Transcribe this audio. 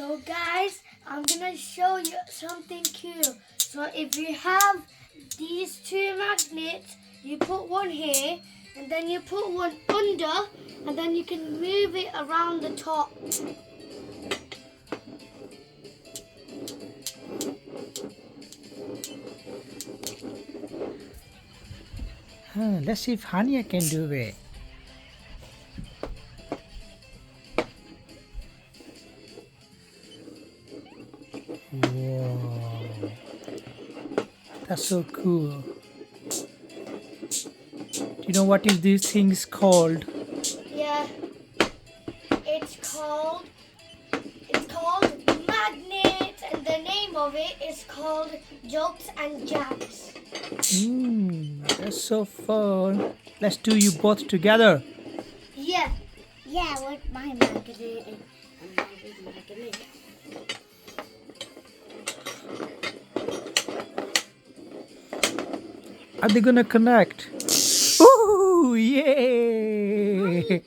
So guys, I'm gonna show you something cool. So if you have these two magnets, you put one here and then you put one under and then you can move it around the top. Let's see if Hania can do it. Whoa, that's so cool. Do you know what is these things called? Yeah, it's called magnet, and the name of it is called Jokes and Jams. That's so fun. Let's do you both together. Yeah. Yeah, with my magnet and my big magnet. Are they gonna connect? Ooh, yay!